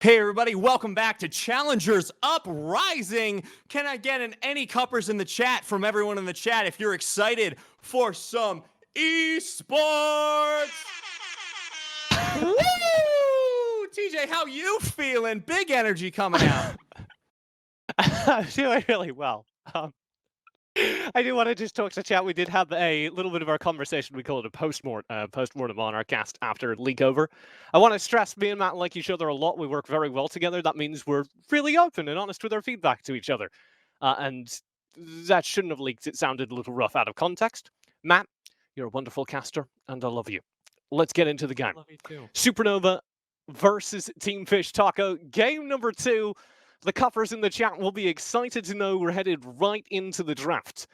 Hey everybody, welcome back to Challengers Uprising. Can I get an any cuppers in the chat from everyone in the chat if you're excited for some esports? Woo! TJ, how you feeling? Big energy coming out. I'm doing really well. I do want to just talk to chat. We did have a little bit of our conversation. We call it a postmortem on our cast after leak over. I want to stress me and Matt like each other a lot. We work very well together. That means we're really open and honest with our feedback to each other. And that shouldn't have leaked. It sounded a little rough out of context. Matt, you're a wonderful caster, and I love you. Let's get into the game. Love you too. SuperNova versus TeamFishTaco. Game number 2. The cuffers in the chat will be excited to know we're headed right into the draft.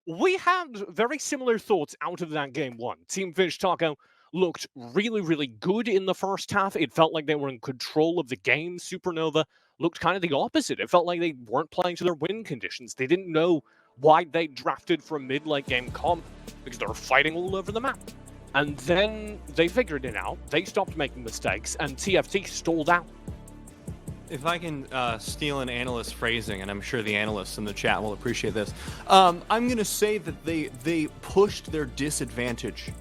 We had very similar thoughts out of that game 1. TeamFishTaco looked really, really good in the first half. It felt like they were in control of the game. SuperNova looked kind of the opposite. It felt like they weren't playing to their win conditions. They didn't know why they drafted for a mid-late game comp because they were fighting all over the map. And then they figured it out. They stopped making mistakes, and TFT stalled out. If I can steal an analyst phrasing, and I'm sure the analysts in the chat will appreciate this, I'm going to say that they pushed their disadvantage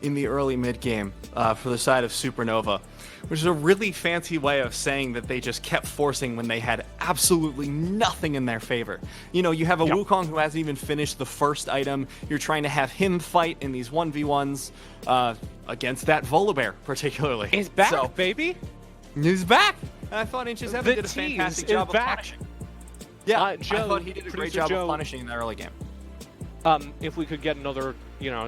in the early mid-game for the side of SuperNova, which is a really fancy way of saying that they just kept forcing when they had absolutely nothing in their favor. You know, you have a Wukong who hasn't even finished the first item. You're trying to have him fight in these 1v1s against that Volibear, particularly. He's back, baby! He's back! And I thought Inches Heaven did a fantastic job of punishing. Yeah, Joe, I thought he did a great job of punishing in the early game. If we could get another,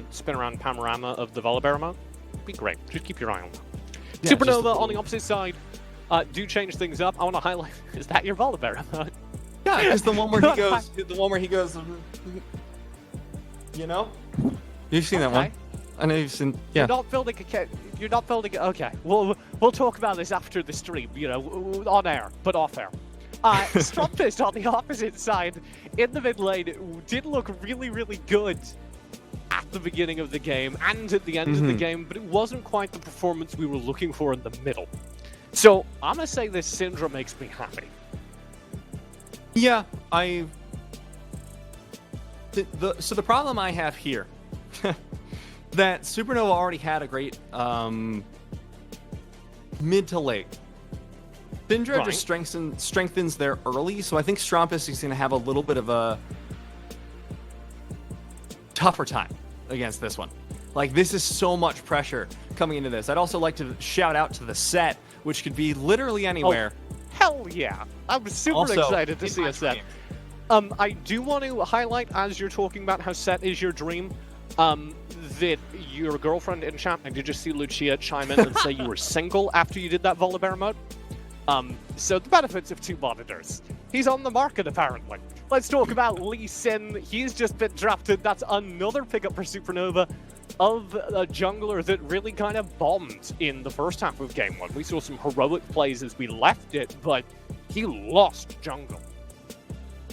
spin around panorama of the Volibear mode, it'd be great. Just keep your eye on that. Yeah, SuperNova on the opposite side, do change things up. I want to highlight, is that your Volibear mode? Yeah, it's the one where he goes, you know? You've seen that one. I know you've seen, yeah. You're not building. Okay, we'll talk about this after the stream. On air, but off air. Strumpfist on the opposite side in the mid lane did look really, really good at the beginning of the game and at the end of the game, but it wasn't quite the performance we were looking for in the middle. So I'm gonna say this Syndra makes me happy. Yeah, so the problem I have here. That SuperNova already had a great mid to late. Syndra just strengthens their early, so I think Strumpus is going to have a little bit of a tougher time against this one. Like, this is so much pressure coming into this. I'd also like to shout out to the set, which could be literally anywhere. Oh, hell yeah. I'm super excited to see a set. I do want to highlight, as you're talking about how set is your dream, that your girlfriend in chat, I did just see Lucia chime in and say you were single after you did that Volibear mode. So the benefits of 2 monitors. He's on the market, apparently. Let's talk about Lee Sin. He's just been drafted. That's another pickup for SuperNova of a jungler that really kind of bombed in the first half of game 1. We saw some heroic plays as we left it, but he lost jungle.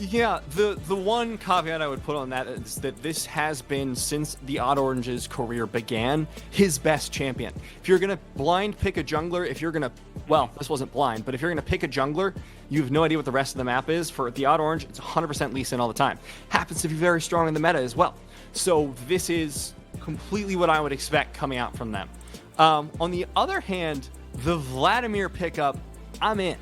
Yeah, the one caveat I would put on that is that this has been, since the Odd Orange's career began, his best champion. If you're going to blind pick a jungler, well, this wasn't blind, but if you're going to pick a jungler, you have no idea what the rest of the map is. For the Odd Orange, it's 100% Lee Sin all the time. Happens to be very strong in the meta as well. So this is completely what I would expect coming out from them. On the other hand, the Vladimir pickup, I'm in.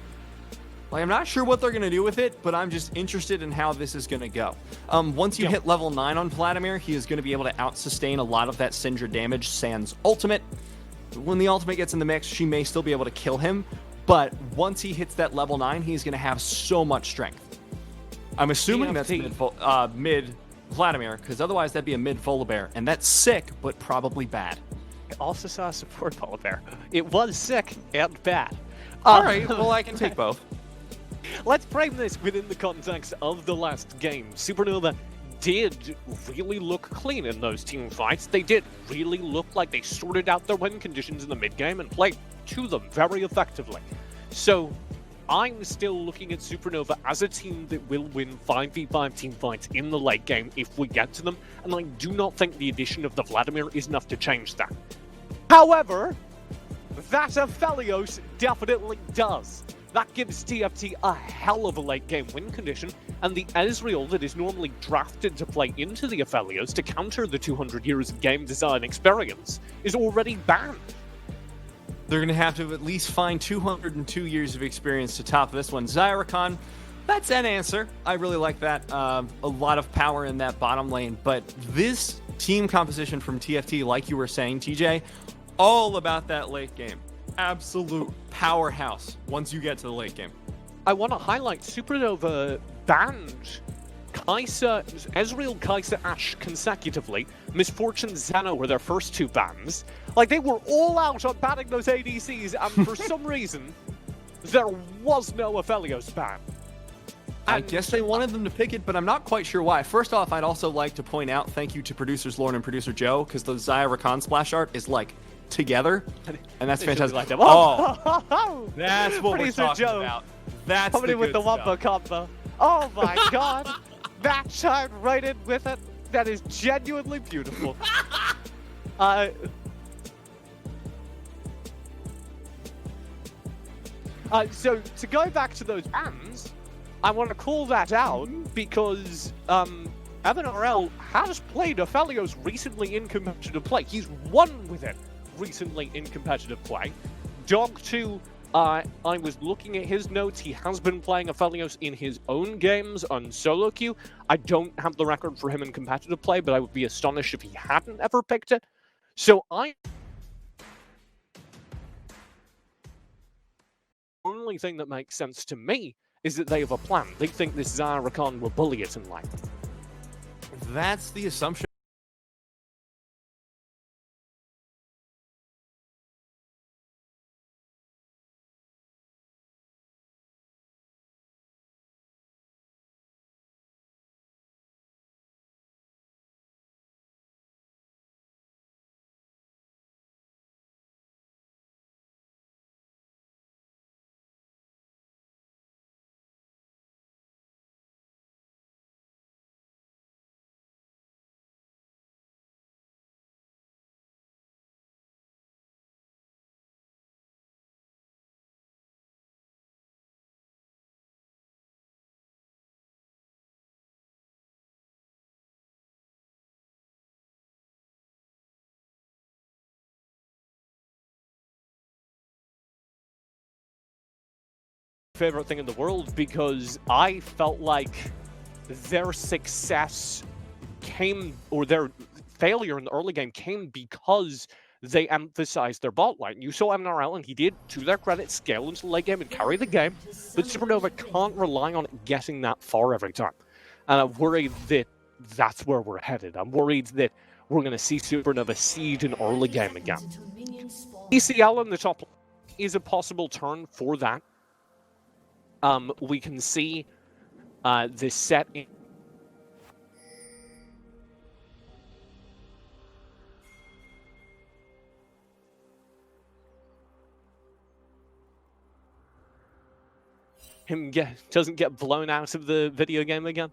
Like, I'm not sure what they're going to do with it, but I'm just interested in how this is going to go. Once you hit level 9 on Vladimir, he is going to be able to out-sustain a lot of that Syndra damage sans ultimate. When the ultimate gets in the mix, she may still be able to kill him, but once he hits that level 9, he's going to have so much strength. I'm assuming that's mid Vladimir, because otherwise that'd be a mid Volibear, and that's sick, but probably bad. I also saw a support Volibear. It was sick and bad. Alright, well, I can take both. Let's frame this within the context of the last game. SuperNova did really look clean in those team fights. They did really look like they sorted out their win conditions in the mid-game and played to them very effectively. So I'm still looking at SuperNova as a team that will win 5v5 team fights in the late game if we get to them, and I do not think the addition of the Vladimir is enough to change that. However, that Aphelios definitely does. That gives TFT a hell of a late game win condition, and the Ezreal that is normally drafted to play into the Aphelios to counter the 200 years of game design experience is already banned. They're going to have to at least find 202 years of experience to top this one. Zyricon, that's an answer. I really like that. A lot of power in that bottom lane, but this team composition from TFT, like you were saying, TJ, all about that late game. Absolute powerhouse once you get to the late game. I want to highlight SuperNova banned Kai'Sa, Ezreal, Kai'Sa, Ashe consecutively. Misfortune, Xana were their first two bans. Like, they were all out on banning those ADCs, and for some reason, there was no Aphelios ban. I guess they wanted them to pick it, but I'm not quite sure why. First off, I'd also like to point out thank you to producers Lauren and producer Joe, because the Zyricon splash art is like together, and that's fantastic. Like oh, that's what producer we're talking Joe about. That's coming the in with the good Wumpa combo. Oh my god, that chimed right in with it. That is genuinely beautiful. So to go back to those bans, I want to call that out because Evan RL has played Aphelios recently in competitive play. He's won with it recently in competitive play. Dog2, I was looking at his notes. He has been playing Aphelios in his own games on solo queue. I don't have the record for him in competitive play, but I would be astonished if he hadn't ever picked it. So the only thing that makes sense to me is that they have a plan. They think this Zyricon will bully it in life. That's the assumption. Favorite thing in the world because I felt like their success came, or their failure in the early game came because they emphasized their bot line. You saw MNRL and he did, to their credit, scale into the late game and carry the game, but SuperNova can't rely on it getting that far every time. And I'm worried that that's where we're headed. I'm worried that we're going to see SuperNova seed an early game again. ECL in the top is a possible turn for that. We can see this set in him doesn't get blown out of the video game again,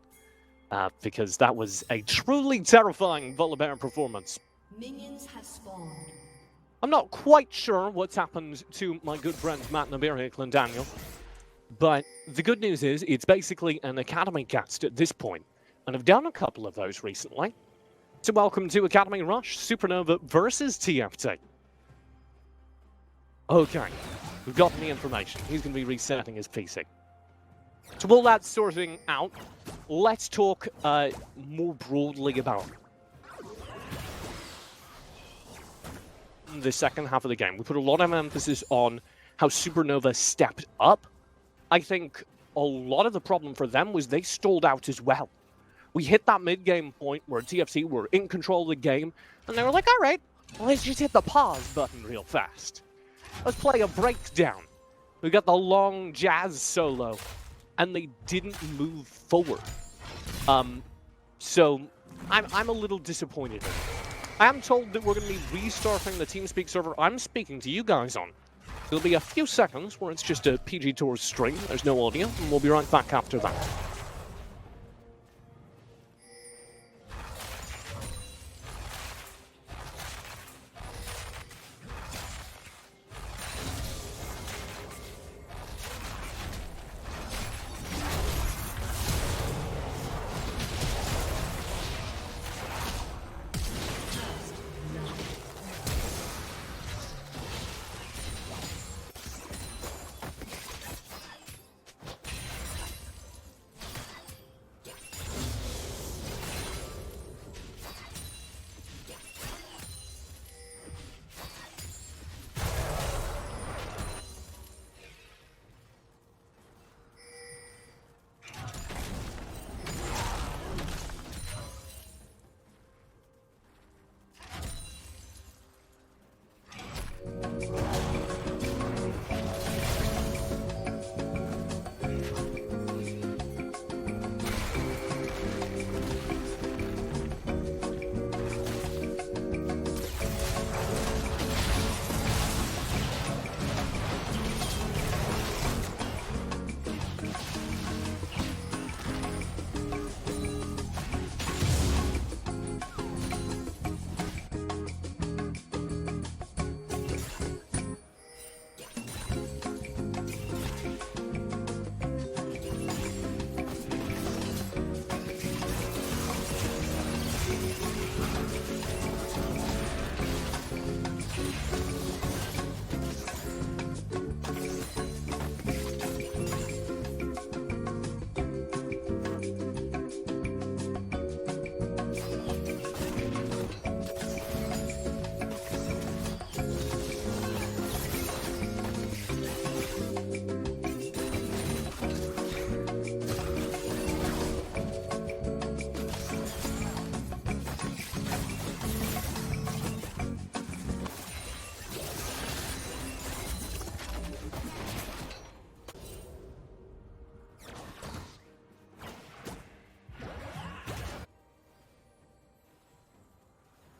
because that was a truly terrifying Volibear performance. Minions have spawned. I'm not quite sure what's happened to my good friend Matt Nabir Daniel. But the good news is, it's basically an Academy cast at this point, and I've done a couple of those recently. So welcome to Academy Rush, SuperNova versus TFT. Okay, we've got the information. He's going to be resetting his PC. So while that's sorting out, let's talk more broadly about the second half of the game. We put a lot of emphasis on how SuperNova stepped up. I think a lot of the problem for them was they stalled out as well. We hit that mid-game point where TFT were in control of the game, and they were like, all right, let's just hit the pause button real fast. Let's play a breakdown. We got the long jazz solo, and they didn't move forward. So I'm a little disappointed in it. I am told that we're going to be restarting the TeamSpeak server I'm speaking to you guys on. There'll be a few seconds where it's just a PG Tours stream, there's no audio, and we'll be right back after that.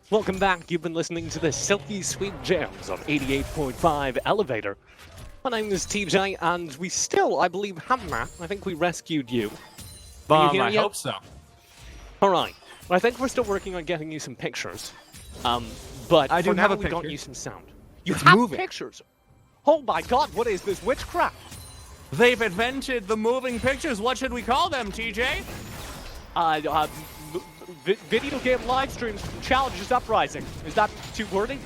Welcome back. You've been listening to the Silky Sweet Jams on 88.5 Elevator. My name is TJ, and we still, I believe, have Matt. I think we rescued you. I hope so. All right. Well, I think we're still working on getting you some pictures. But I do for have now, a we got picture. you some sound. You It's have moving. pictures. Oh my God! What is this witchcraft? They've invented the moving pictures. What should we call them, TJ? Video game live streams challenges Uprising. Is that too wordy?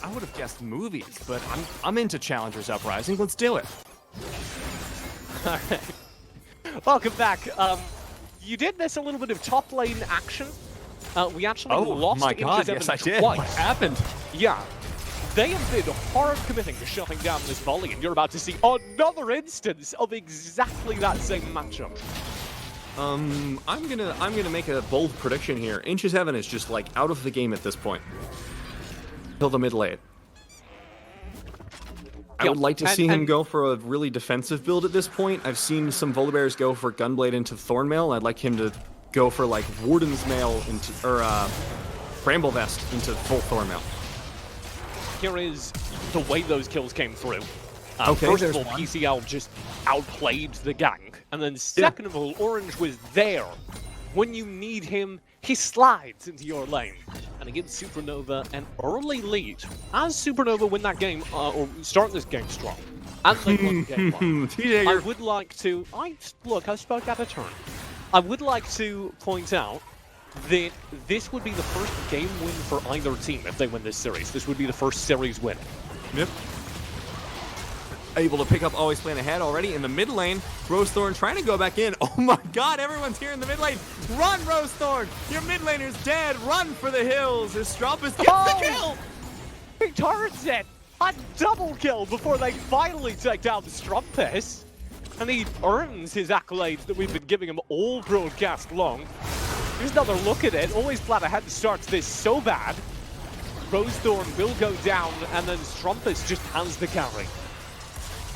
I would have guessed movies, but I'm into Challengers Uprising. Let's do it. All right. Welcome back. You did miss a little bit of top lane action. We actually lost my God! into Yes, I Seven did. twice. What happened? Yeah. They have been hard committing to shutting down this volley, and you're about to see another instance of exactly that same matchup. I'm gonna make a bold prediction here. Inches Heaven is just like out of the game at this point. Till the mid lane. I would like to see him go for a really defensive build at this point. I've seen some Volibears go for Gunblade into Thornmail. I'd like him to go for like Warden's Mail into Bramble Vest into full Thornmail. Here is the way those kills came through. Okay, first of there's all, one. PCL just outplayed the gang. And then second of all, Orange was there. When you need him, he slides into your lane. And it gives SuperNova an early lead. As SuperNova win that game, or start this game strong. And they won game one. TJ, I would like to... Look, I spoke out of turn. I would like to point out that this would be the first game win for either team if they win this series. This would be the first series win. Yep. Able to pick up Always Plan Ahead already in the mid lane. Rosethorn trying to go back in. Oh my God, everyone's here in the mid lane. Run, Rosethorn! Your mid laner's dead. Run for the hills. As Stropus gets the kill. He turns it! A double kill before they finally take down the Strumpus. And he earns his accolades that we've been giving him all broadcast long. Here's another look at it. Always Plan Ahead starts this so bad. Rosethorn will go down, and then Strumpus just hands the carry.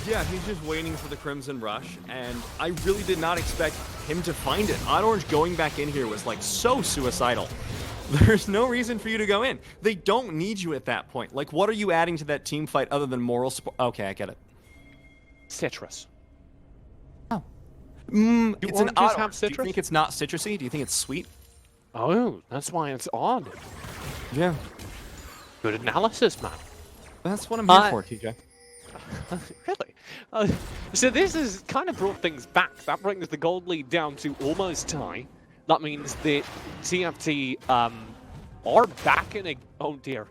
Yeah, he's just waiting for the Crimson Rush, and I really did not expect him to find it. Odd Orange going back in here was like so suicidal. There's no reason for you to go in. They don't need you at that point. Like, what are you adding to that team fight other than moral support? Okay, I get it. Citrus. Oh. It's an oranges odd have orange. Do you citrus? think it's not citrusy? Do you think it's sweet? Oh, that's why it's odd. Yeah. Good analysis, man. That's what I'm here for, TJ. Really? So this has kind of brought things back. That brings the gold lead down to almost tie. That means that TFT are back in a... Oh, dear.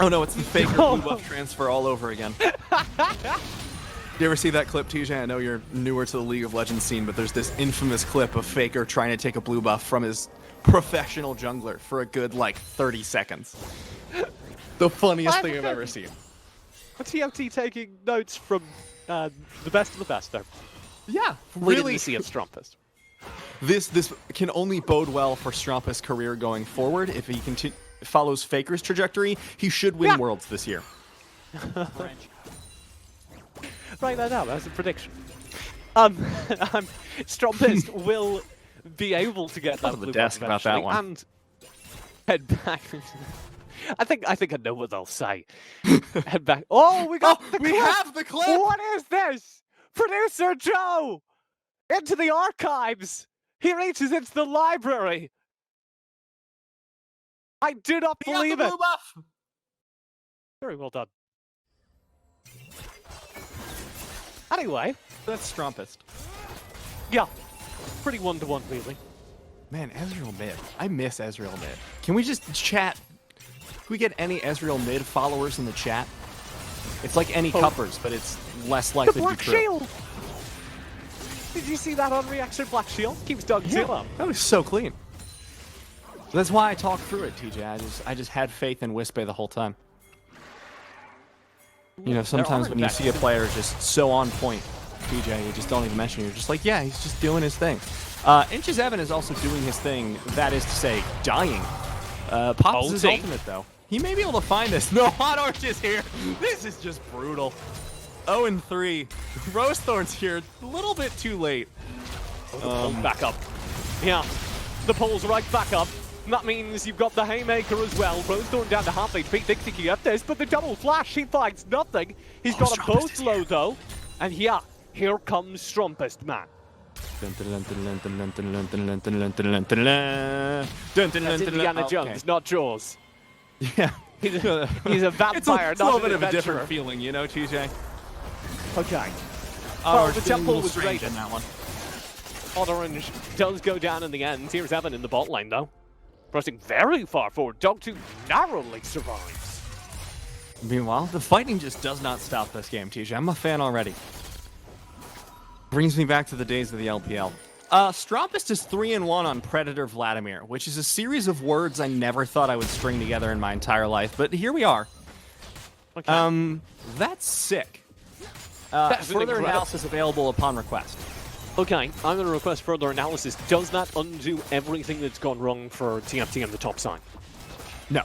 Oh, no, it's the Faker blue buff transfer all over again. You ever see that clip, TJ? I know you're newer to the League of Legends scene, but there's this infamous clip of Faker trying to take a blue buff from his professional jungler for a good, like, 30 seconds. The funniest thing I've ever seen. TFT taking notes from the best of the best there. Yeah, Really really. to see it, Strumpus. This can only bode well for Strumpus' career going forward. If he follows Faker's trajectory, he should win Worlds this year. Write that down. That's a prediction. Strumpus will be able to get that to the blue desk buff about that eventually one. and head back. I think I know what they'll say. Head back. Oh, we got the we clip! have the clip! What is this? Producer Joe! Into the archives! He reaches into the library! I do not He got believe the it! blue buff! Very well done. Anyway, That's Strumpus. yeah. Pretty one-to-one, really. Man, Ezreal mid. I miss Ezreal mid. Can we just chat? Can we get any Ezreal mid followers in the chat? It's like any cuppers, but it's less The likely to be Black true. Shield! Did you see that on reaction? Black Shield keeps Doug Till up. That was so clean. That's why I talked through it, TJ. I just had faith in Wispe the whole time. You know, sometimes when you see a player just so on point, TJ, you just don't even mention it. You're just like, yeah, he's just doing his thing. Inches Evan is also doing his thing, that is to say, dying. Pops his ultimate, though. He may be able to find this. No, Hot Orange is here. This is just brutal. 0-3. Rosethorn's here. A little bit too late. Back up. Yeah. The pole's right back up. That means you've got the Haymaker as well. Rosethorn down to half HP, thinks he can get this, but the double flash, he finds nothing. He's got a bow slow though. And yeah, here comes Strumpest, man. That's Indiana Jones, not Jaws. Yeah. He's a vampire, it's a little bit of adventurer. a different feeling, you know, TJ? Okay. Oh, the temple was strange great in that one. Orange does go down in the end. Here's Evan in the bot lane, though. Pressing very far forward. Dog2 narrowly survives. Meanwhile, the fighting just does not stop this game, TJ. I'm a fan already. Brings me back to the days of the LPL. Strumpest is 3-1 on Predator Vladimir, which is a series of words I never thought I would string together in my entire life, but here we are. Okay. That's sick. That's Further analysis available upon request. Okay, I'm going to request further analysis. Does that undo everything that's gone wrong for TFT on the top side? No.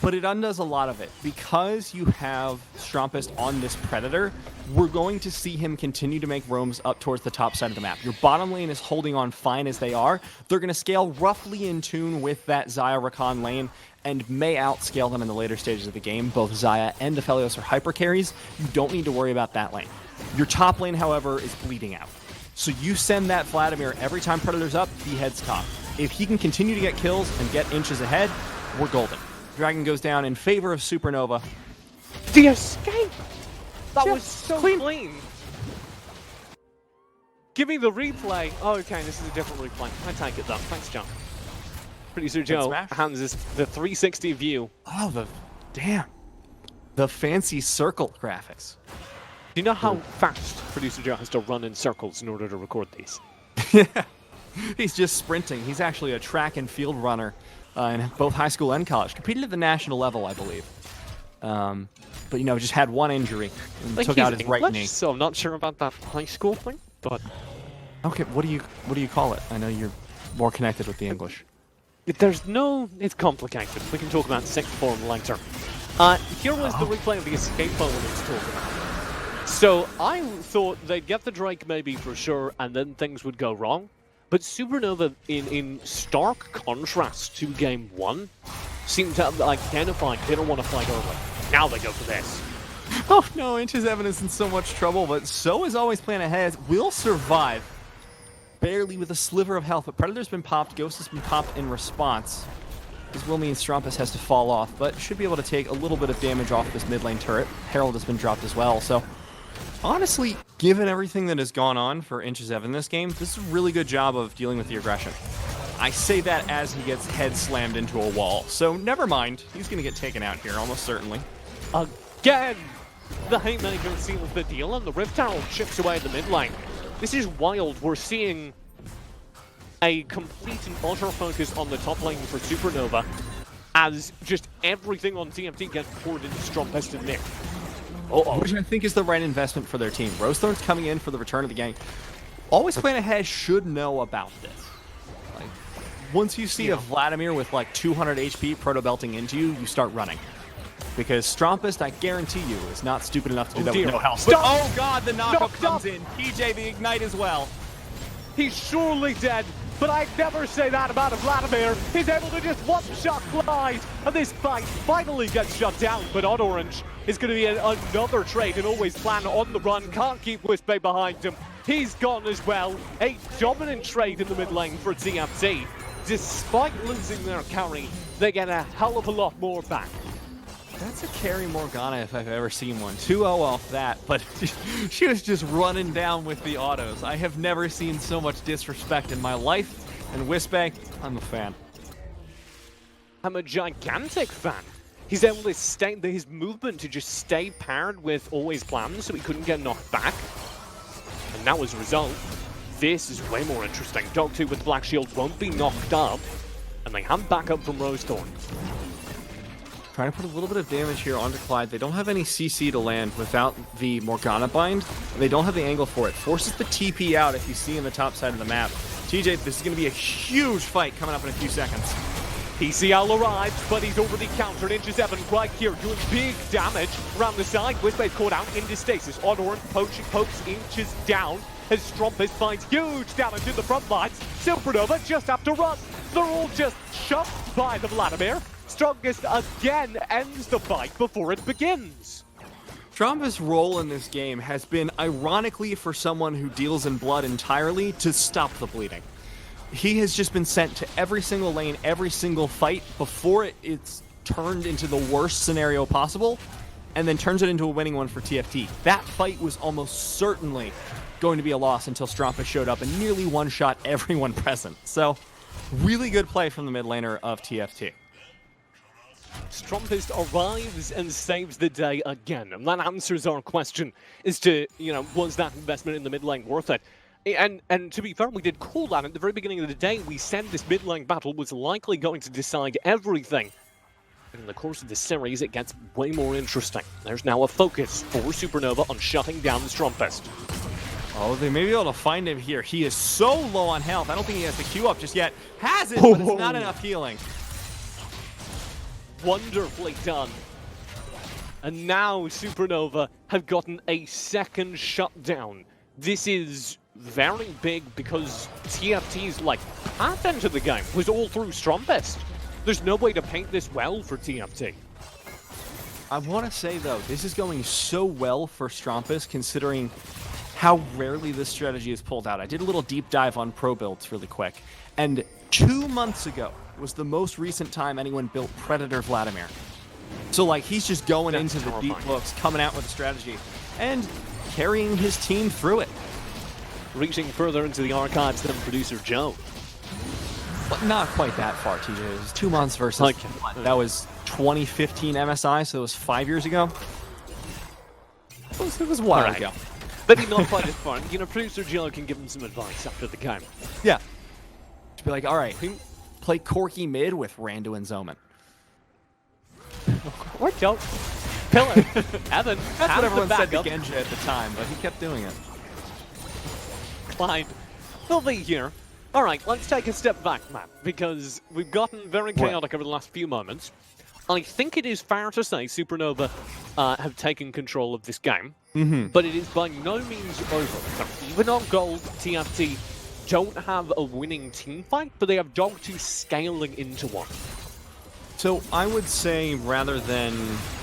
But it undoes a lot of it. Because you have Strumpest on this Predator, we're going to see him continue to make roams up towards the top side of the map. Your bottom lane is holding on fine as they are. They're going to scale roughly in tune with that Xayah Rakan lane and may outscale them in the later stages of the game. Both Xayah and Aphelios are hyper carries. You don't need to worry about that lane. Your top lane, however, is bleeding out. So you send that Vladimir every time Predator's up, he heads top. If he can continue to get kills and get inches ahead, we're golden. Dragon goes down in favor of SuperNova. The escape! That was so clean. Give me the replay. Oh, okay, this is a different replay. I take it though. Thanks, John. Producer Joe hands us the 360 view. Oh, damn. The fancy circle graphics. Do you know how fast Producer Joe has to run in circles in order to record these? Yeah. He's just sprinting. He's actually a track and field runner in both high school and college. Competed at the national level, I believe. But, you know, just had one injury and took out his right knee. So I'm not sure about that high school thing, but... Okay, what do you call it? I know you're more connected with the English. There's no... It's complicated. We can talk about sixth form later. Here was the replay of the escape ball let's talk about. So I thought they'd get the Drake maybe for sure, and then things would go wrong. But SuperNova, in stark contrast to Game 1, seemed to have identified they don't want to fight early. Now they go for this. Oh no, Inches Evan is in so much trouble, but so is always Plan Ahead. Will survive. Barely with a sliver of health, but Predator's been popped, Ghost has been popped in response. This will mean Strumpest has to fall off, but should be able to take a little bit of damage off this mid lane turret. Herald has been dropped as well, so... Honestly, given everything that has gone on for Inches Evan this game, this is a really good job of dealing with the aggression. I say that as he gets head slammed into a wall, so never mind. He's going to get taken out here, almost certainly. Again! The Haymaker seals the deal, and the Rift Herald chips away in the mid lane. This is wild. We're seeing a complete and utter focus on the top lane for SuperNova, as just everything on TFT gets poured into Strumpest and Nick. Which I think is the right investment for their team. Rosethorn's coming in for the return of the gang. Always Plan Ahead should know about this. Like, once you see a Vladimir with like 200 HP proto-belting into you, you start running. Because Strumpest, I guarantee you, is not stupid enough to do that with no health. But, oh god, the knockup comes in. TJ the Ignite as well. He's surely dead, but I'd never say that about a Vladimir. He's able to just one-shot glide, and this fight finally gets shut down. But on Orange is going to be another trade, and always plan on the run. Can't keep Wispe behind him. He's gone as well. A dominant trade in the mid lane for TFT. Despite losing their carry, they get a hell of a lot more back. That's a carry Morgana if I've ever seen one. 2-0 off that, but she was just running down with the autos. I have never seen so much disrespect in my life, and Wispe, I'm a fan. I'm a gigantic fan. He's able to stay, his movement to just stay paired with always plans so he couldn't get knocked back. And that was the result. This is way more interesting. Dog2 with the Black Shield won't be knocked up, and they have backup from Rosethorn. Trying to put a little bit of damage here onto Clyde. They don't have any CC to land without the Morgana bind. They don't have the angle for it. Forces the TP out if you see in the top side of the map. TJ, this is going to be a huge fight coming up in a few seconds. PCL arrives, but he's already countered. Inches Evan right here doing big damage around the side. Wispe caught out into stasis. On Orange, pokes Inches down as Strumpest finds huge damage in the front lines. SuperNova just have to run. They're all just shoved by the Vladimir. Strongest again ends the fight before it begins. Stromba's role in this game has been, ironically for someone who deals in blood entirely, to stop the bleeding. He has just been sent to every single lane, every single fight, before it's turned into the worst scenario possible, and then turns it into a winning one for TFT. That fight was almost certainly going to be a loss until Strompa showed up and nearly one-shot everyone present. So, really good play from the mid laner of TFT. Strumpist arrives and saves the day again, and that answers our question as to, was that investment in the mid lane worth it? And to be fair, we did call that at the very beginning of the day. We said this mid lane battle was likely going to decide everything. And in the course of this series, it gets way more interesting. There's now a focus for SuperNova on shutting down the Strumpist. Oh, they may be able to find him here. He is so low on health. I don't think he has the Q up just yet. Has it, but it's not enough healing. Wonderfully done. And now SuperNova have gotten a second shutdown. This is very big because TFT's path into the game was all through Strumpist. There's no way to paint this well for TFT. I want to say, though, this is going so well for Strumpist considering how rarely this strategy is pulled out. I did a little deep dive on pro builds really quick, and 2 months ago was the most recent time anyone built Predator Vladimir. So, he's just going into the deep books, coming out with a strategy, and carrying his team through it. Reaching further into the archives than producer Joe. But not quite that far, TJ. It was 2 months versus that was 2015 MSI, so it was 5 years ago. It was a while ago. Maybe not quite as far. Producer Joe can give him some advice after the game. Yeah. Just be like, all right, play Corky mid with Randu and Zoman. Or don't. Pillar. Evan. That's what everyone said to Genji at the time, but he kept doing it. Clyde. They'll be here. All right, let's take a step back, Matt, because we've gotten very chaotic over the last few moments. I think it is fair to say SuperNova have taken control of this game, but it is by no means over. Even on gold, TFT don't have a winning team fight, but they have Dog2 scaling into one. So I would say rather than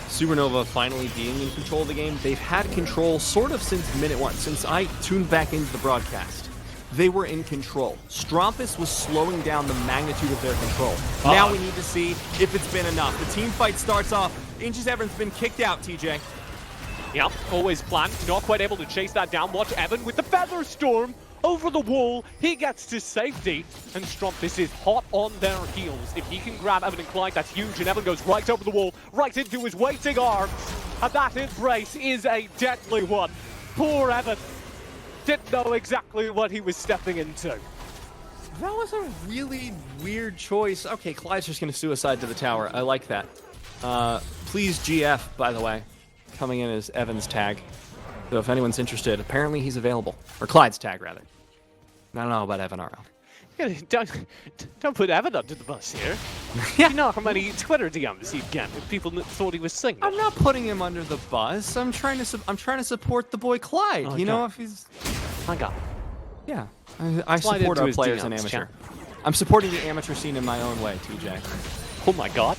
SuperNova finally being in control of the game, they've had control sort of since minute one, since I tuned back into the broadcast. They were in control. Strumpist was slowing down the magnitude of their control. Now we need to see if it's been enough. The team fight starts off. Inches Evan's been kicked out, TJ. Yep, always planned. Not quite able to chase that down. Watch Evan with the Feather Storm over the wall. He gets to safety, and Strumpist is hot on their heels. If he can grab Evan and Clyde, that's huge, and Evan goes right over the wall, right into his waiting arms. And that embrace is a deadly one. Poor Evan. Didn't know exactly what he was stepping into. That was a really weird choice. Okay, Clyde's just going to suicide to the tower. I like that. Please GF, by the way, coming in as Evan's tag. So if anyone's interested, apparently he's available. Or Clyde's tag, rather. I don't know about Evan RL. Yeah, don't put Evan under the bus here. You know how many Twitter DMs he'd get if people thought he was singing. I'm not putting him under the bus. I'm trying to support the boy Clyde. Oh, you know, if he's. I got it. Yeah, I support our players in amateur. I'm supporting the amateur scene in my own way, TJ. Oh my God,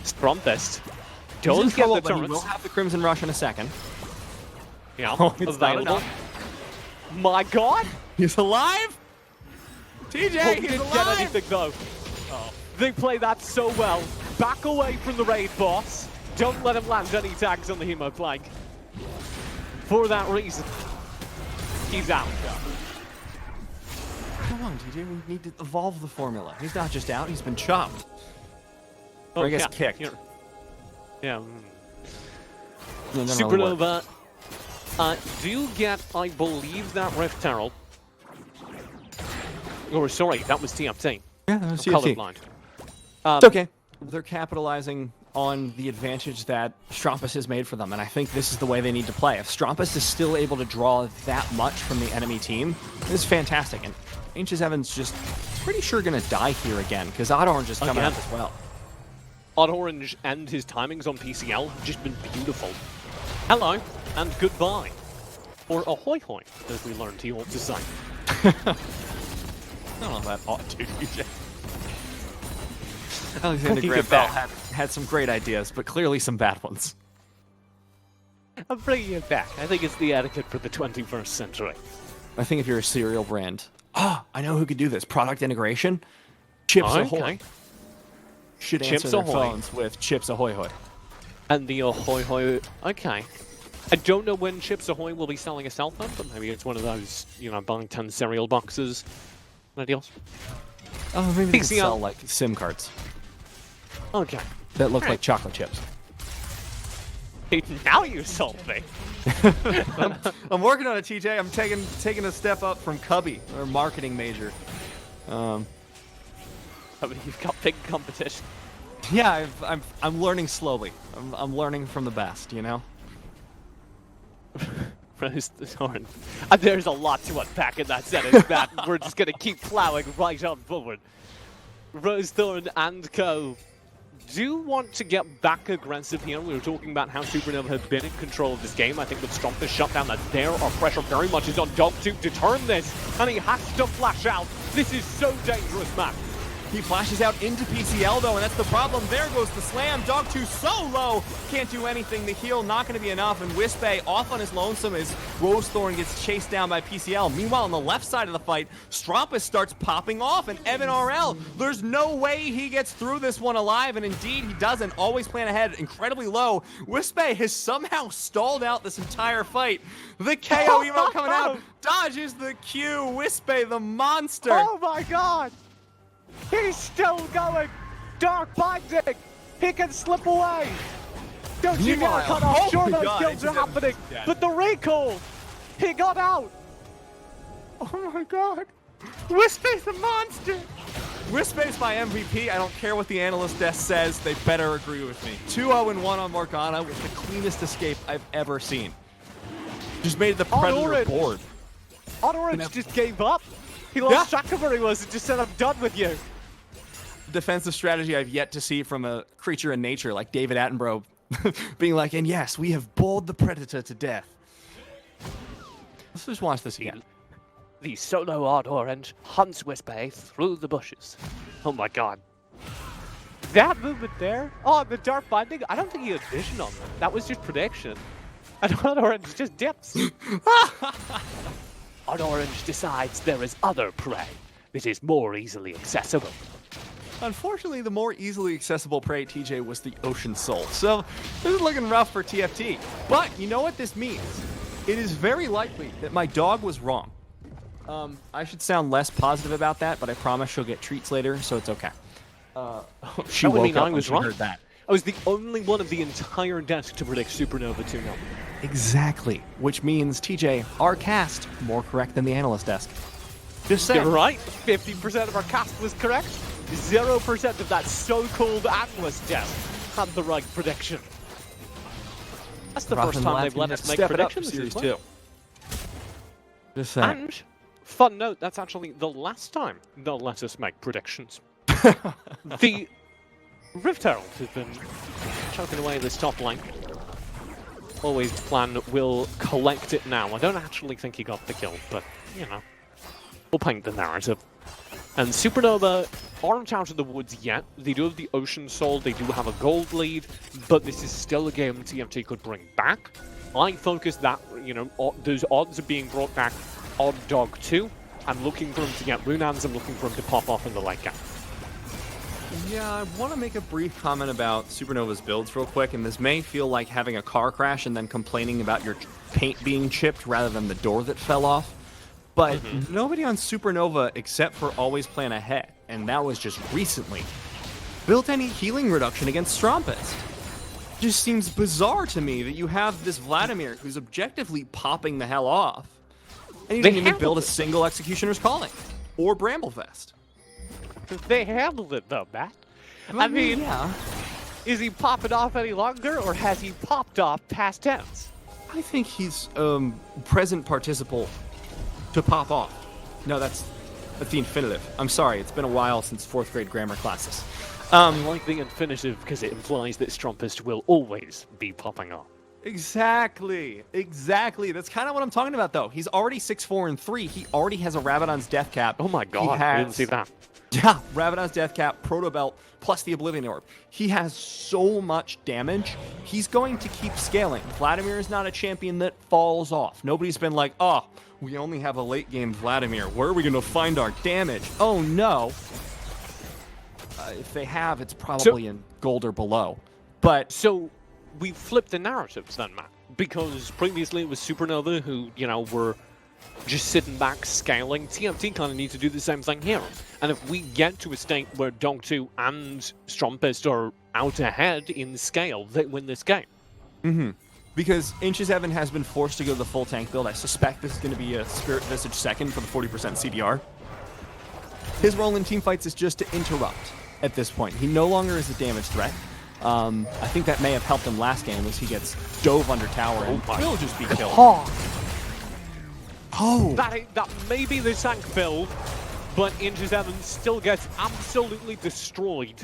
Strumpist. Don't get the turrets. We'll have the Crimson Rush in a second. Yeah, it's available. My God, he's alive. TJ, he didn't get anything though. They play that so well. Back away from the raid boss. Don't let him land any tags on the Hemo flank. For that reason, he's out. Come on, TJ, we need to evolve the formula. He's not just out, he's been chopped. Or I guess kicked. Yeah. No, SuperNova do get, I believe, that Rift Herald. Or sorry, that was TFT. Yeah, that was TFT. Colorblind. It's okay. They're capitalizing on the advantage that Strumpist has made for them, and I think this is the way they need to play. If Strumpist is still able to draw that much from the enemy team, it's fantastic. And Ancient Evan's just pretty sure going to die here again, because Odd Orange is coming out as well. Odd Orange and his timings on PCL have just been beautiful. Hello, and goodbye. Or ahoy hoy, as we learned he ought to say. I don't know if that ought to, TJ. Alexander Bring Graham it Bell back. had some great ideas, but clearly some bad ones. I'm bringing it back. I think it's the etiquette for the 21st century. I think if you're a cereal brand, I know who could do this. Product integration, Chips Ahoy. Okay. Should Chips answer their Ahoy. phones with Chips Ahoy Hoy. And the Ahoy Hoy. Okay. I don't know when Chips Ahoy will be selling a cell phone, but maybe it's one of those, buying 10 cereal boxes deals. Oh, maybe they could PCL. sell like SIM cards Okay. that look Alright. like chocolate chips. Now you sold me. I'm working on it, TJ. I'm taking a step up from Cubby, our marketing major. I mean, you've got big competition. Yeah, I'm learning slowly. I'm learning from the best, Rose Thorn. And there's a lot to unpack in that sentence, Matt. We're just going to keep plowing right on forward. Rose Thorn and co. do want to get back aggressive here. We were talking about how SuperNova have been in control of this game. I think with Stromfist shut down that's there, our pressure very much is on Dog2 to turn this, and he has to flash out. This is so dangerous, Matt. He flashes out into PCL though, and that's the problem. There goes the slam. Dog2 so low, can't do anything. The heal not going to be enough, and Wispe off on his lonesome as Rosethorn gets chased down by PCL. Meanwhile, on the left side of the fight, Strompus starts popping off, and Evan RL, there's no way he gets through this one alive, and indeed he doesn't. Always plan ahead, incredibly low. Wispe has somehow stalled out this entire fight. The KO emote coming out, dodges the Q. Wispe, the monster. Oh my god! He's still going! Dark Binding! He can slip away! Don't you get cut off! Sure, those kills are happening! But the recall! He got out! Oh my god! Wispe's a monster! Wispe's my MVP. I don't care what the analyst desk says. They better agree with me. 2-0-1 on Morgana with the cleanest escape I've ever seen. Just made the Predator bored. On Orange just gave up. He lost track of where he was and just said, I'm done with you. Defensive strategy I've yet to see from a creature in nature like David Attenborough being like, and yes, we have bowled the Predator to death. Let's just watch this again. The solo Odd Orange hunts Wispe through the bushes. Oh my god. That movement there, the Dark Binding, I don't think he had vision on them. That was just prediction. And Odd Orange just dips. Odd Orange decides there is other prey that is more easily accessible. Unfortunately, the more easily accessible prey, TJ, was the Ocean Soul. So this is looking rough for TFT. But you know what this means? It is very likely that my dog was wrong. I should sound less positive about that, but I promise she'll get treats later, so it's okay. She woke up when she heard that. I was the only one of the entire desk to predict SuperNova 2-0. Exactly, which means, TJ, our cast, more correct than the analyst desk. Just saying. You're right, 50% of our cast was correct. 0% of that so-called analyst desk had the right prediction. That's the first time they've let us make predictions Series as well. 2. Just saying. And, fun note, that's actually the last time they'll let us make predictions. The Rift Herald has been choking away this top lane. Always the plan will collect it now. I don't actually think he got the kill, but, we'll paint the narrative. And SuperNova aren't out of the woods yet. They do have the Ocean Soul, they do have a gold lead, but this is still a game TFT could bring back. I focus that, those odds are being brought back on Dog2. I'm looking for him to get Runans, I'm looking for him to pop off in the late game. Yeah, I want to make a brief comment about SuperNova's builds real quick, and this may feel like having a car crash and then complaining about your paint being chipped rather than the door that fell off. But nobody on SuperNova, except for Always Plan Ahead, and that was just recently, built any healing reduction against Strompus. Just seems bizarre to me that you have this Vladimir who's objectively popping the hell off, and you didn't even build a single Executioner's Calling or Bramblefest. They handled it though, Matt. I mean, is he popping off any longer, or has he popped off past tense? I think he's present participle to pop off. No, that's the infinitive. I'm sorry, it's been a while since 4th grade grammar classes. I like the infinitive because it implies that Strompist will always be popping off. Exactly. That's kind of what I'm talking about, though. He's already 6-4-3. He already has a Rabadon's Death Cap. Oh my god, I didn't see that. Yeah, Rabadon's Death Cap, Proto Belt, plus the Oblivion Orb. He has so much damage. He's going to keep scaling. Vladimir is not a champion that falls off. Nobody's been like, oh, we only have a late game Vladimir. Where are we going to find our damage? Oh, no. If they have, it's probably in gold or below. But So we flipped the narratives then, Matt, because previously it was SuperNova who, were just sitting back scaling. TFT kind of need to do the same thing here. And if we get to a state where Dog2 and Strumpist are out ahead in scale, they win this game. Mm-hmm. Because Inches Evan has been forced to go the full tank build. I suspect this is going to be a Spirit Visage second for the 40% CDR. His role in teamfights is just to interrupt at this point. He no longer is a damage threat. I think that may have helped him last game as he gets dove under tower and will just be killed. Oh! That may be the tank build, but Inches Evans still gets absolutely destroyed.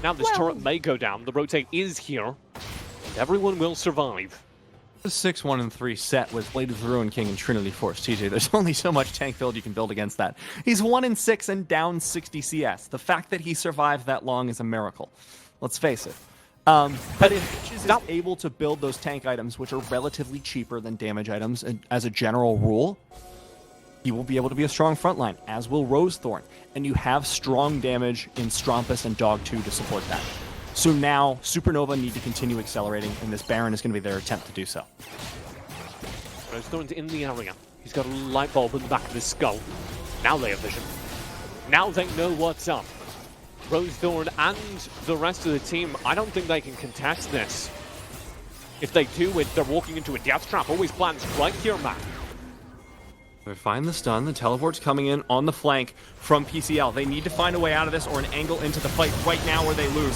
Now this turret may go down. The rotate is here, and everyone will survive. The 6-1-3 set with Blade of the Ruin King and Trinity Force, TJ. There's only so much tank build you can build against that. He's 1-6 and down 60 CS. The fact that he survived that long is a miracle. Let's face it. But if Inches is able to build those tank items, which are relatively cheaper than damage items as a general rule, he will be able to be a strong frontline, as will Rosethorn. And you have strong damage in Strumpus and Dog2 to support that. So now, SuperNova need to continue accelerating, and this Baron is going to be their attempt to do so. Rosethorn's in the area. He's got a light bulb in the back of his skull. Now they have vision. Now they know what's up. Rosethorn and the rest of the team, I don't think they can contest this. If they do it, they're walking into a death trap. Always plans right here, Matt. They find the stun. The teleport's coming in on the flank from PCL. They need to find a way out of this or an angle into the fight right now where they lose.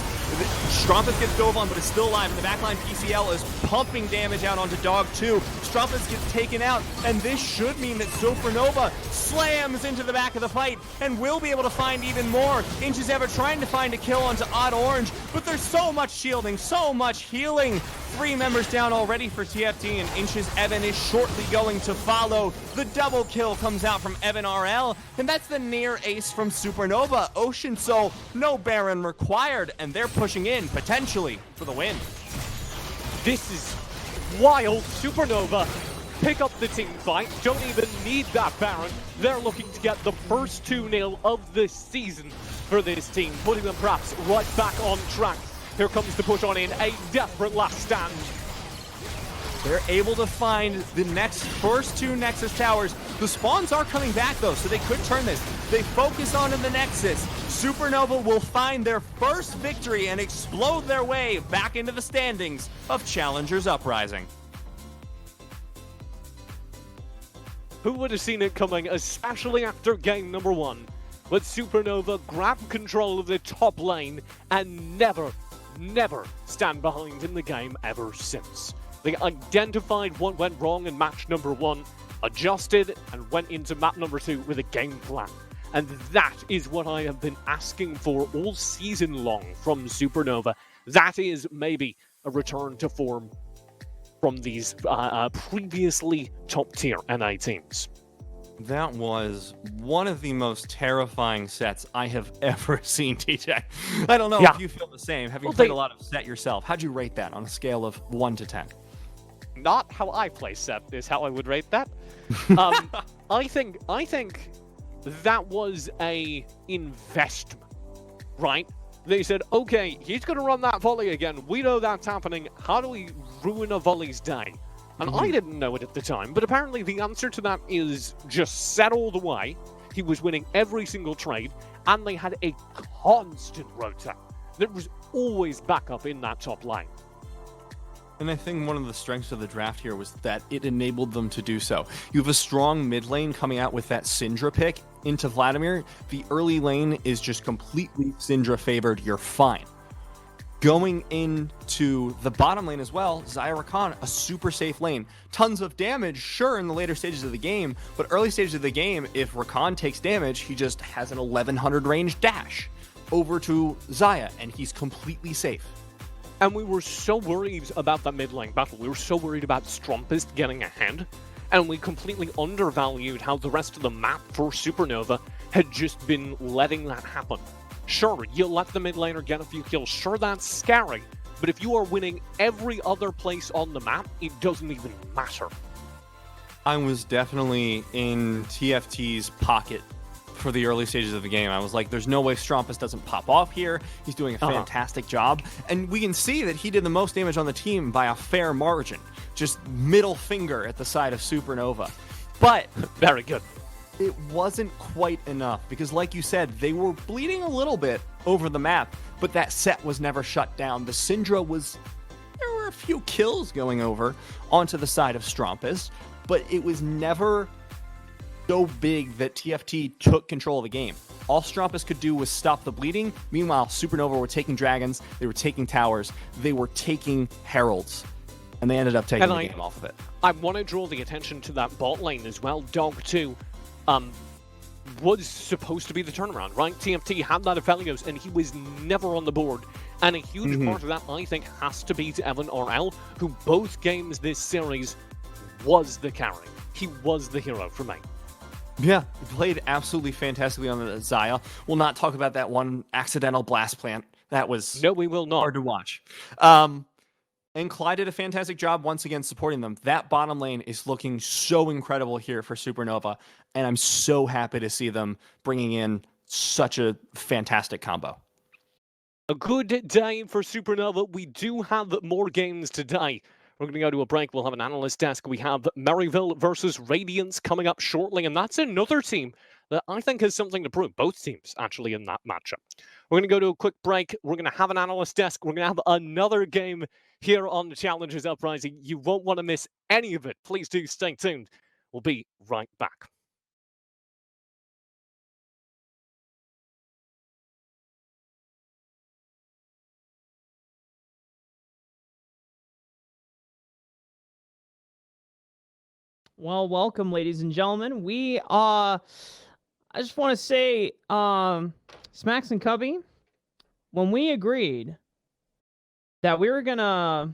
Strumpus gets dove on, but is still alive. In the backline, PCL is pumping damage out onto Dog2. Strumpus gets taken out, and this should mean that SuperNova slams into the back of the fight and will be able to find even more. Inches Ever trying to find a kill onto Odd Orange, but there's so much shielding, so much healing. 3 members down already for TFT, and Inches Evan is shortly going to follow. The double kill comes out from Evan RL, and that's the near ace from SuperNova. Ocean Soul, no Baron required, and they're pushing in, potentially, for the win. This is wild. SuperNova pick up the team fight. Don't even need that Baron. They're looking to get the first 2-0 of this season for this team, putting them perhaps right back on track. Here comes the push on in, a desperate last stand. They're able to find the first 2 Nexus towers. The spawns are coming back though, so they could turn this. They focus on the Nexus. SuperNova will find their first victory and explode their way back into the standings of Challengers Uprising. Who would have seen it coming, especially after game number 1? But SuperNova grabbed control of the top lane and never stand behind in the game ever since. They identified what went wrong in match number 1, adjusted, and went into map number 2 with a game plan. And that is what I have been asking for all season long from SuperNova. That is maybe a return to form from these previously top-tier NA teams. That was one of the most terrifying sets I have ever seen, TJ. I don't know if you feel the same. Have you played a lot of set yourself? How'd you rate that on a scale of 1 to 10? Not how I play set is how I would rate that. I think that was a investment, right? They said, okay, he's going to run that volley again. We know that's happening. How do we ruin a volley's day? And I didn't know it at the time, but apparently the answer to that is just set all the way. He was winning every single trade, and they had a constant rotate. There was always backup in that top lane. And I think one of the strengths of the draft here was that it enabled them to do so. You have a strong mid lane coming out with that Syndra pick into Vladimir. The early lane is just completely Syndra favored. You're fine. Going into the bottom lane as well, Xayah Rakan, a super safe lane. Tons of damage, sure, in the later stages of the game, but early stages of the game, if Rakan takes damage, he just has an 1100 range dash over to Xayah, and he's completely safe. And we were so worried about that mid lane battle. We were so worried about Strumpist getting ahead. And we completely undervalued how the rest of the map for SuperNova had just been letting that happen. Sure, you let the mid laner get a few kills. Sure, that's scary. But if you are winning every other place on the map, it doesn't even matter. I was definitely in TFT's pocket for the early stages of the game. I was like, there's no way Strumpus doesn't pop off here. He's doing a fantastic job. And we can see that he did the most damage on the team by a fair margin. Just middle finger at the side of SuperNova. But very good. It wasn't quite enough because, like you said, they were bleeding a little bit over the map, but that set was never shut down. The Syndra there were a few kills going over onto the side of Strumpus, but it was never so big that TFT took control of the game. All Strumpus could do was stop the bleeding. Meanwhile, SuperNova were taking dragons, they were taking towers, they were taking heralds, and they ended up taking the game off of it. I want to draw the attention to that bot lane as well. Dog2 was supposed to be the turnaround, right? TFT had that Aphelios, and he was never on the board. And a huge part of that, I think, has to be to Evan RL, who both games this series was the carry. He was the hero for me. Yeah, he played absolutely fantastically on the Xayah. We'll not talk about that one accidental blast plant. That was no, we will not. Hard to watch. And Clyde did a fantastic job once again supporting them. That bottom lane is looking so incredible here for SuperNova, and I'm so happy to see them bringing in such a fantastic combo. A good day for SuperNova. We do have more games today. We're going to go to a break. We'll have an analyst desk. We have Maryville versus Radiance coming up shortly, and that's another team that I think has something to prove. Both teams, actually, in that matchup. We're going to go to a quick break. We're going to have an analyst desk. We're going to have another game here on the Challengers Uprising. You won't want to miss any of it. Please do stay tuned. We'll be right back. Well, welcome, ladies and gentlemen. I just want to say, Smacks and Cubby, when we agreed that we were going to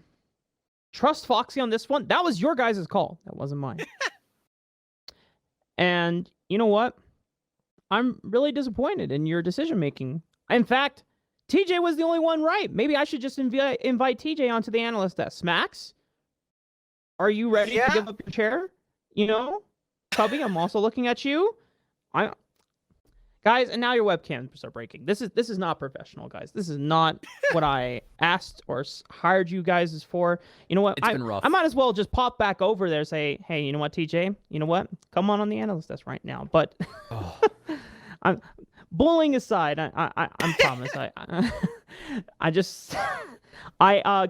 trust Foxy on this one, that was your guys' call. That wasn't mine. And you know what? I'm really disappointed in your decision-making. In fact, TJ was the only one right. Maybe I should just invite TJ onto the analyst desk. Smacks, are you ready to give up your chair? You know, Cubby, I'm also looking at you. Guys, and now your webcams are breaking. This is not professional, guys. This is not what I asked or hired you guys for. You know what? It's been rough. I might as well just pop back over there and say, hey, you know what, TJ? You know what? Come on the analyst desk right now. But I'm bullying aside. I promise.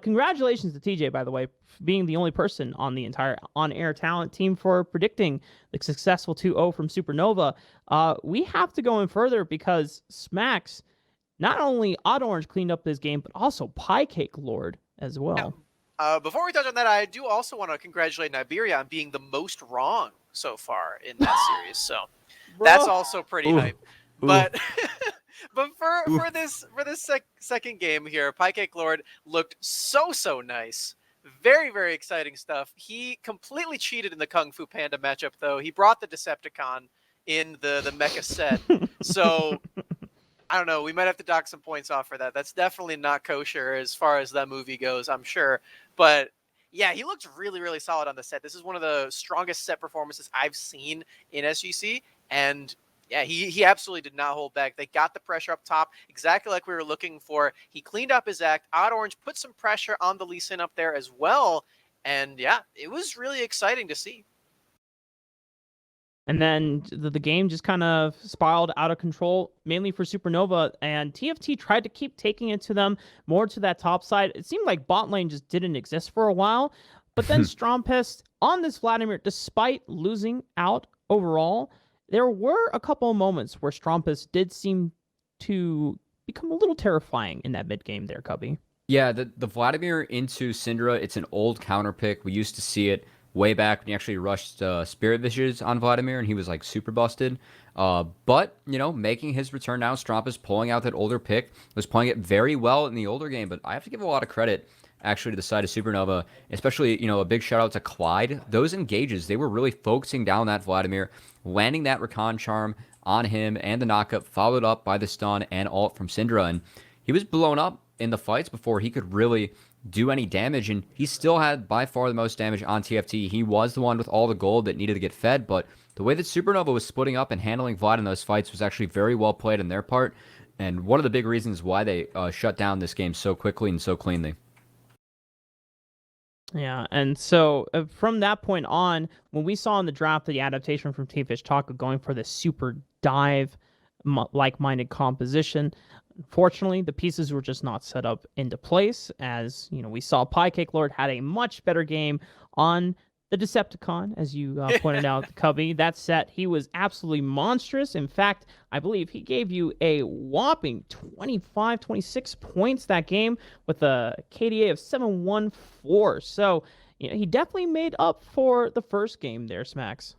Congratulations to TJ, by the way, being the only person on the entire on-air talent team for predicting the successful 2-0 from SuperNova. We have to go in further because Smacks, not only Odd Orange cleaned up his game, but also Pie Cake Lord as well. Before we touch on that, I do also want to congratulate Niberia on being the most wrong so far in that series. So that's also pretty hype. But but for this second game here, Pie Cake Lord looked so nice. Very, very exciting stuff. He completely cheated in the Kung Fu Panda matchup, though. He brought the Decepticon in the mecha set. So, I don't know. We might have to dock some points off for that. That's definitely not kosher as far as that movie goes, I'm sure. But, yeah, he looked really, really solid on the set. This is one of the strongest set performances I've seen in SGC. And yeah, he absolutely did not hold back. They got the pressure up top, exactly like we were looking for. He cleaned up his act. Odd Orange put some pressure on the Lee Sin up there as well. And yeah, it was really exciting to see. And then the game just kind of spiraled out of control, mainly for SuperNova. And TFT tried to keep taking it to them, more to that top side. It seemed like bot lane just didn't exist for a while. But then Strompest on this Vladimir, despite losing out overall, there were a couple of moments where Strompus did seem to become a little terrifying in that mid-game there, Cubby. Yeah, the Vladimir into Syndra, it's an old counter pick. We used to see it way back when he actually rushed Spirit Visions on Vladimir, and he was like super busted. But, you know, making his return now, Strampa's pulling out that older pick, was playing it very well in the older game, but I have to give a lot of credit actually to the side of SuperNova, especially, you know, a big shout out to Clyde. Those engages, they were really focusing down that Vladimir, landing that Recon Charm on him and the knockup, followed up by the stun and ult from Syndra, and he was blown up in the fights before he could really do any damage, and he still had by far the most damage on TFT. He was the one with all the gold that needed to get fed, but the way that SuperNova was splitting up and handling Vlad in those fights was actually very well played on their part, and one of the big reasons why they shut down this game so quickly and so cleanly. Yeah, and so from that point on, when we saw in the draft the adaptation from TeamFishTaco going for the super dive like-minded composition, unfortunately, the pieces were just not set up into place. As you know, we saw Piecake Lord had a much better game on the Decepticon, as you pointed out, Cubby. That set, he was absolutely monstrous. In fact, I believe he gave you a whopping 25, 26 points that game with a KDA of 714. So, you know, he definitely made up for the first game there, Smacks.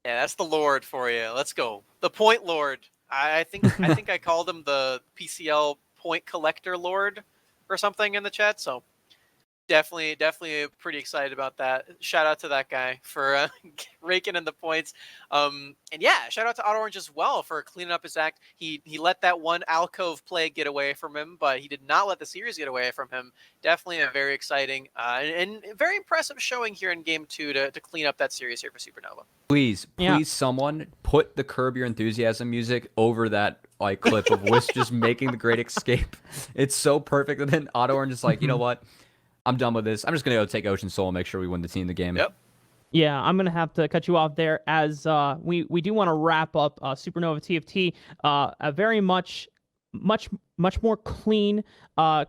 Yeah, that's the Lord for you. Let's go. The Point Lord. I think I called him the PCL Point Collector Lord or something in the chat. So definitely pretty excited about that. Shout out to that guy for raking in the points. And yeah, shout out to Auto Orange as well for cleaning up his act. He let that one alcove play get away from him, but he did not let the series get away from him. Definitely a very exciting and very impressive showing here in Game 2 to clean up that series here for SuperNova. Please, someone put the Curb Your Enthusiasm music over that like clip of Wish just making the great escape. It's so perfect. And then Auto Orange is like, you know what? I'm done with this. I'm just going to go take Ocean Soul and make sure we win the team the game. Yep. Yeah, I'm going to have to cut you off there as we do want to wrap up SuperNova TFT. A very much more clean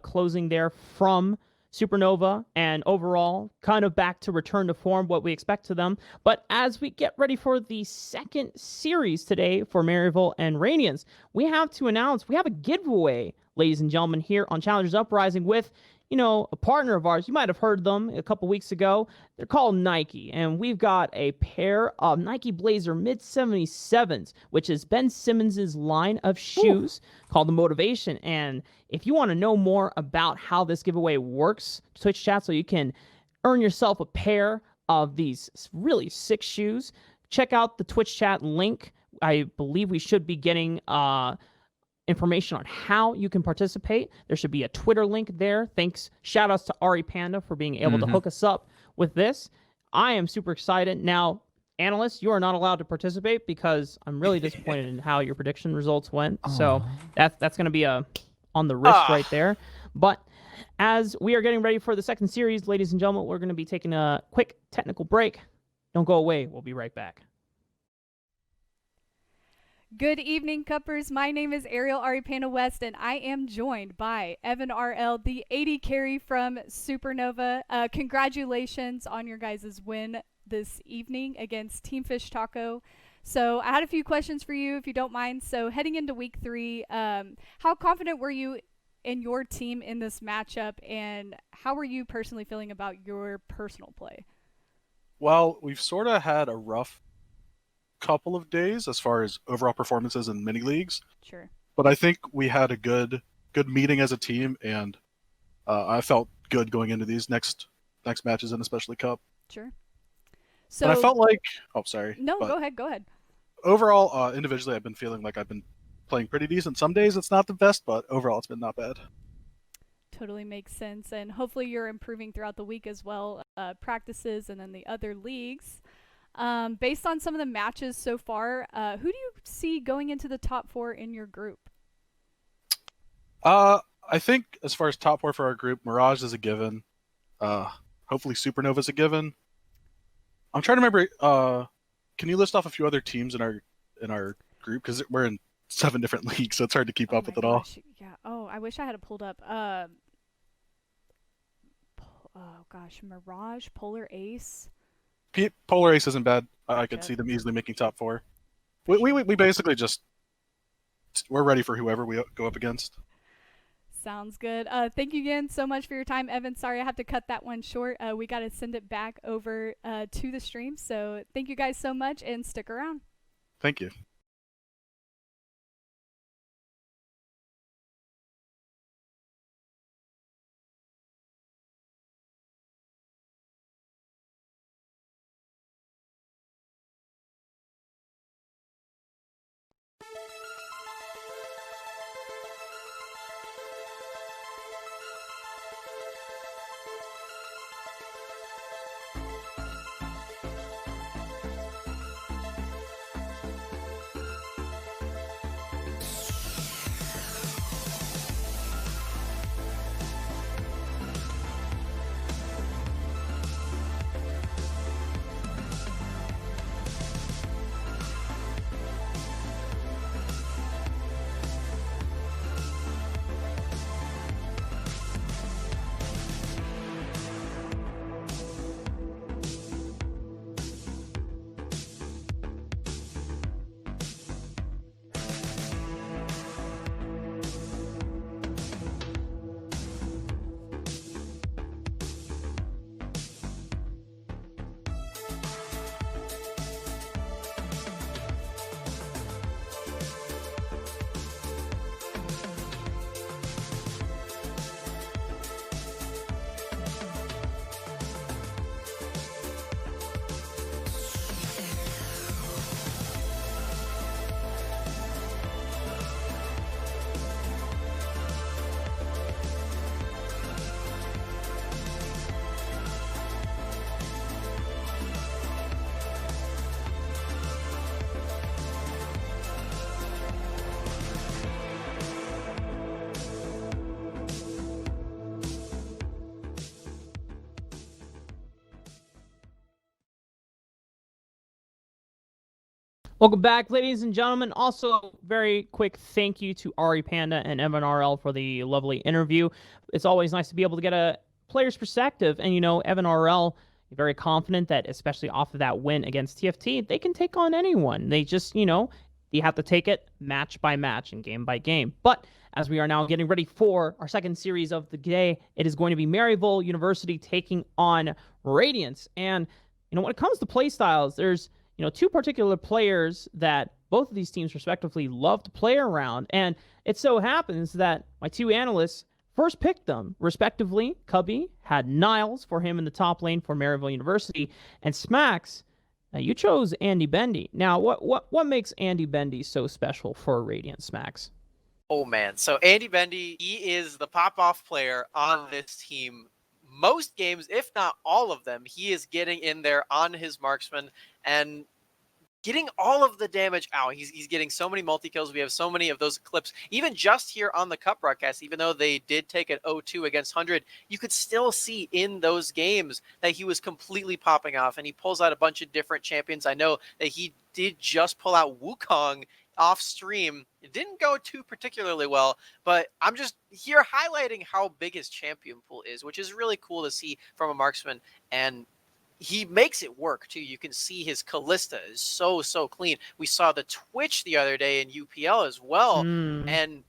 closing there from SuperNova, and overall kind of back to return to form, what we expect to them. But as we get ready for the second series today for Maryville and Radiance, we have to announce we have a giveaway, ladies and gentlemen, here on Challengers Uprising with, you know, a partner of ours. You might have heard them a couple weeks ago. They're called Nike, and we've got a pair of Nike Blazer Mid 77s, which is Ben Simmons' line of shoes called the Motivation. And if you want to know more about how this giveaway works, Twitch chat, so you can earn yourself a pair of these really sick shoes, check out the Twitch chat link. I believe we should be getting information on how you can participate. There should be a Twitter link there. Thanks. Shout outs to Ari Panda for being able to hook us up with this. I am super excited. Now, analysts, you are not allowed to participate because I'm really disappointed in how your prediction results went. So that's going to be on the wrist right there. But as we are getting ready for the second series, ladies and gentlemen, we're going to be taking a quick technical break. Don't go away. We'll be right back. Good evening, Cuppers. My name is Ariel Aripana West, and I am joined by Evan RL, the 80 carry from SuperNova. Congratulations on your guys' win this evening against TeamFishTaco. So I had a few questions for you, if you don't mind. So heading into week 3, how confident were you in your team in this matchup, and how were you personally feeling about your personal play? Well, we've sort of had a rough couple of days as far as overall performances in mini leagues. Sure. But I think we had a good meeting as a team, and I felt good going into these next matches, and especially Cup. Sure. So and I felt like, sorry. No, go ahead. Overall, individually, I've been feeling like I've been playing pretty decent. Some days it's not the best, but overall it's been not bad. Totally makes sense, and hopefully you're improving throughout the week as well, practices and then the other leagues. Based on some of the matches so far, who do you see going into the top 4 in your group? I think as far as top 4 for our group, Mirage is a given. Hopefully Supernova is a given. I'm trying to remember. Can you list off a few other teams in our group? Because we're in 7 different leagues, so it's hard to keep up with it all. Yeah. Oh, I wish I had it pulled up. Mirage, Polar Ace. Polar Ace isn't bad. I could see them easily making top 4. We basically just we're ready for whoever we go up against. Sounds good. Thank you again so much for your time, Evan. Sorry I have to cut that one short. We got to send it back over to the stream. So thank you guys so much and stick around. Thank you. Welcome back, ladies and gentlemen. Also, very quick thank you to Ari Panda and Evan RL for the lovely interview. It's always nice to be able to get a player's perspective. And, Evan RL, very confident that, especially off of that win against TFT, they can take on anyone. They just, you have to take it match by match and game by game. But as we are now getting ready for our second series of the day, it is going to be Maryville University taking on Radiance. And, when it comes to play styles, there's two particular players that both of these teams respectively love to play around. And it so happens that my two analysts first picked them, respectively. Cubby had Niles for him in the top lane for Maryville University. And Smacks, you chose Andy Bendy. Now, what makes Andy Bendy so special for Radiant, Smacks? Oh, man. So Andy Bendy, he is the pop-off player on this team. Most games, if not all of them, he is getting in there on his marksman and getting all of the damage out. He's getting so many multi-kills. We have so many of those clips. Even just here on the Cup broadcast, even though they did take an 0-2 against 100, you could still see in those games that he was completely popping off, and he pulls out a bunch of different champions. I know that he did just pull out Wukong off stream. It didn't go too particularly well, but I'm just here highlighting how big his champion pool is, which is really cool to see from a marksman. And he makes it work too. You can see his Callista is so clean. We saw the Twitch the other day in UPL as well. And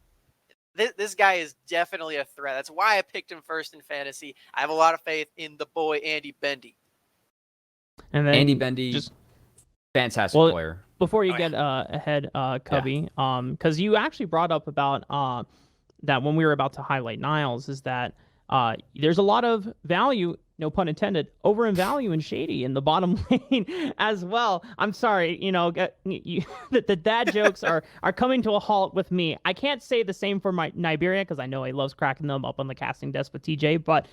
this guy is definitely a threat. That's why I picked him first in fantasy. I have a lot of faith in the boy Andy Bendy. And then Andy Bendy, fantastic player. Before you get ahead, Cubby, because you actually brought up about that when we were about to highlight Niles, is that there's a lot of value, no pun intended, over in value in Shady in the bottom lane as well. I'm sorry, the dad jokes are coming to a halt with me. I can't say the same for my Niberia because I know he loves cracking them up on the casting desk with TJ. But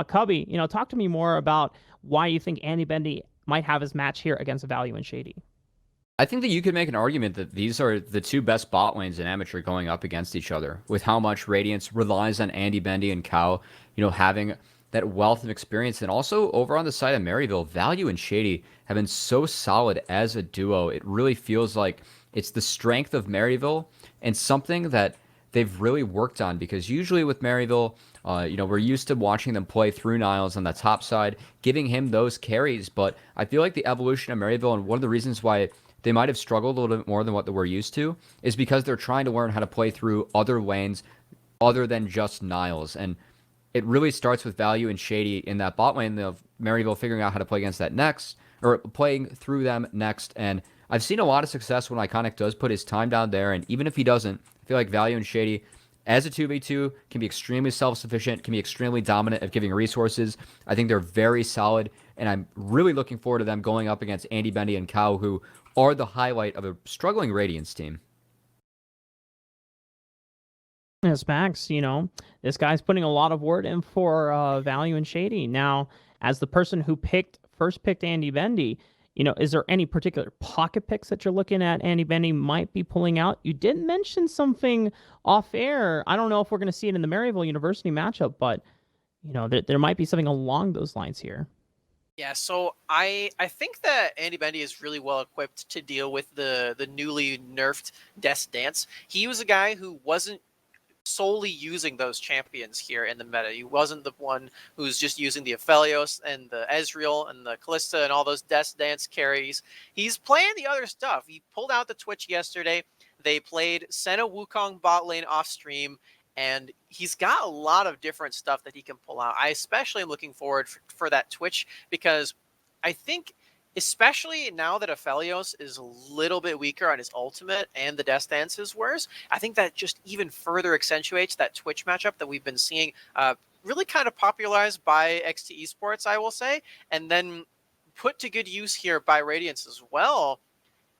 Cubby, talk to me more about why you think Andy Bendy might have his match here against value in Shady. I think that you could make an argument that these are the two best bot lanes in Amateur going up against each other, with how much Radiance relies on Andy Bendy and Cow, having that wealth of experience. And also over on the side of Maryville, Value and Shady have been so solid as a duo. It really feels like it's the strength of Maryville and something that they've really worked on, because usually with Maryville, we're used to watching them play through Niles on the top side, giving him those carries. But I feel like the evolution of Maryville, and one of the reasons why they might have struggled a little bit more than what we're used to, is because they're trying to learn how to play through other lanes other than just Niles. And it really starts with Value and Shady in that bot lane of Maryville figuring out how to play against that next, or playing through them next. And I've seen a lot of success when Iconic does put his time down there. And even if he doesn't, I feel like Value and Shady, as a 2v2, can be extremely self-sufficient, can be extremely dominant at giving resources. I think they're very solid, and I'm really looking forward to them going up against Andy Bendy and Cow, who are the highlight of a struggling Radiance team. Yes, Max, this guy's putting a lot of work in for Value and Shady. Now, as the person who first picked Andy Bendy, is there any particular pocket picks that you're looking at Andy Bendy might be pulling out? You did mention something off air. I don't know if we're going to see it in the Maryville University matchup, but, there might be something along those lines here. Yeah, so I think that Andy Bendy is really well equipped to deal with the newly nerfed Death Dance. He was a guy who wasn't solely using those champions here in the meta. He wasn't the one who's just using the Aphelios and the Ezreal and the Kalista and all those Death Dance carries. He's playing the other stuff. He pulled out the Twitch yesterday. They played Senna Wukong bot lane off stream, and he's got a lot of different stuff that he can pull out. I especially am looking forward for that Twitch, because I think, especially now that Aphelios is a little bit weaker on his ultimate and the Death Dance is worse, I think that just even further accentuates that Twitch matchup that we've been seeing really kind of popularized by XT Esports, I will say, and then put to good use here by Radiance as well.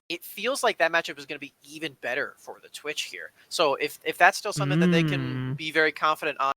It feels like that matchup is going to be even better for the Twitch here. So if that's still something that they can be very confident on,